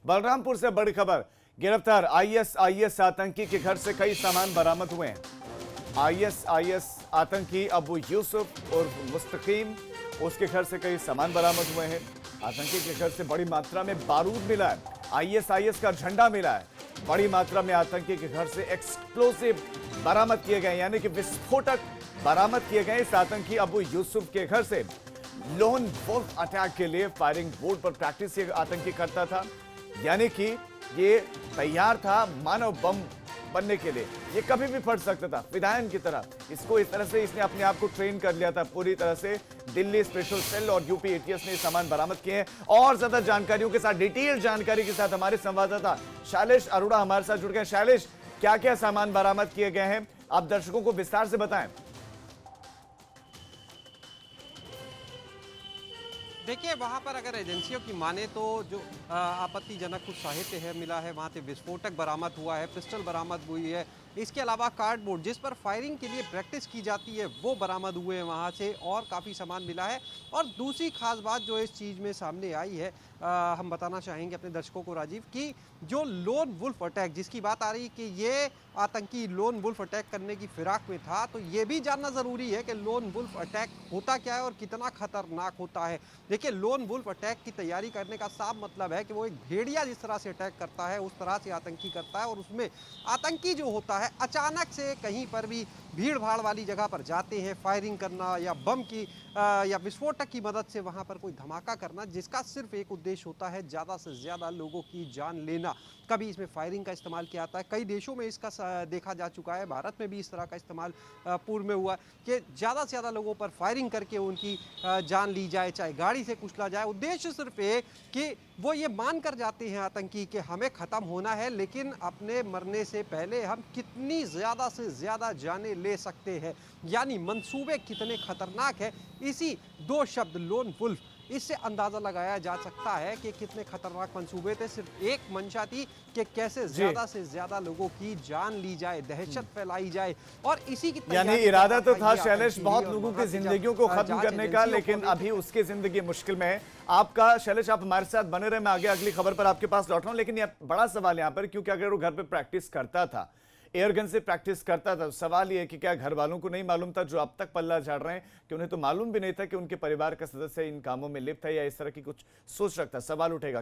बलरामपुर से बड़ी खबर, गिरफ्तार आईएसआईएस आतंकी के घर से कई सामान बरामद हुए हैं। आईएसआईएस आतंकी अबू यूसुफ और मुस्तकीम, उसके घर से कई सामान बरामद हुए हैं। आतंकी के घर से बड़ी मात्रा में बारूद मिला है, आईएसआईएस का झंडा मिला है। बड़ी मात्रा में आतंकी के घर से एक्सप्लोसिव बरामद किए गए, यानी कि विस्फोटक बरामद किए गए। इस आतंकी अबू यूसुफ के घर से लोन वुल्फ अटैक के लिए फायरिंग बोर्ड पर प्रैक्टिस ये आतंकी करता था, यानी कि ये तैयार था मानव बम बनने के लिए। ये कभी भी फट सकता था, फिदायन की तरह। इसको इस तरह से इसने अपने आप को ट्रेन कर लिया था पूरी तरह से। दिल्ली स्पेशल सेल और यूपी एटीएस ने सामान बरामद किए हैं। और ज्यादा जानकारियों के साथ, डिटेल जानकारी के साथ हमारे संवाददाता शैलेश अरोड़ा हमारे साथ जुड़ गए। शैलेश, क्या क्या सामान बरामद किए गए हैं, आप दर्शकों को विस्तार से बताएं। देखिए, वहाँ पर अगर एजेंसियों की माने तो जो आपत्तिजनक कुछ साहित्य है मिला है, वहाँ से विस्फोटक बरामद हुआ है, पिस्टल बरामद हुई है। इसके अलावा कार्डबोर्ड जिस पर फायरिंग के लिए प्रैक्टिस की जाती है वो बरामद हुए हैं वहाँ से, और काफ़ी सामान मिला है। और दूसरी खास बात जो इस चीज़ में सामने आई है, हम बताना चाहेंगे अपने दर्शकों को राजीव, कि जो लोन वुल्फ अटैक जिसकी बात आ रही कि ये आतंकी लोन वुल्फ अटैक करने की फिराक में था, तो ये भी जानना ज़रूरी है कि लोन वुल्फ अटैक होता क्या है और कितना खतरनाक होता है। देखिए, लोन वुल्फ अटैक की तैयारी करने का साफ मतलब है कि वो एक भेड़िया जिस तरह से अटैक करता है उस तरह से आतंकी करता है। और उसमें आतंकी जो होता है, अचानक से कहीं पर भी भीड़ भाड़ वाली जगह पर जाते हैं, फायरिंग करना या बम की या विस्फोटक की मदद से वहां पर कोई धमाका करना, जिसका सिर्फ एक उद्देश्य होता है ज़्यादा से ज़्यादा लोगों की जान लेना। कभी इसमें फायरिंग का इस्तेमाल किया जाता है, कई देशों में इसका देखा जा चुका है, भारत में भी इस तरह का इस्तेमाल पूर्व में हुआ कि ज़्यादा से ज़्यादा लोगों पर फायरिंग करके उनकी जान ली जाए, चाहे गाड़ी से कुचला जाए। उद्देश्य सिर्फ एक कि वो ये मान कर जाते हैं आतंकी कि हमें ख़त्म होना है, लेकिन अपने मरने से पहले हम कितनी ज़्यादा से ज़्यादा जानें ले सकते हैं, यानी मंसूबे कितने खतरनाक है। इसी दो शब्द लोन वुल्फ, इससे अंदाजा लगाया जा सकता है कि कितने खतरनाक मंसूबे थे। सिर्फ एक मंशा थी कि कैसे ज्यादा से ज्यादा लोगों की जान ली जाए, दहशत फैलाई जाए, और इसी की यानी इरादा तो था शैलेश बहुत लोगों की जिंदगियों को खत्म करने का, लेकिन अभी उसकी जिंदगी मुश्किल में है। आपका शैलेश, आप हमारे साथ बने रहे, मैं आगे अगली खबर पर आपके पास लौट रहा हूं। लेकिन ये बड़ा सवाल यहाँ पर, क्योंकि अगर वो घर पे प्रैक्टिस करता था, एयरगन से प्रैक्टिस करता था, सवाल ये है कि क्या घर वालों को नहीं मालूम था, जो अब तक पल्ला झाड़ रहे हैं, कि उन्हें तो मालूम भी नहीं था कि उनके परिवार का सदस्य इन कामों में लिप्त है या इस तरह की कुछ सोच रखता? सवाल उठेगा।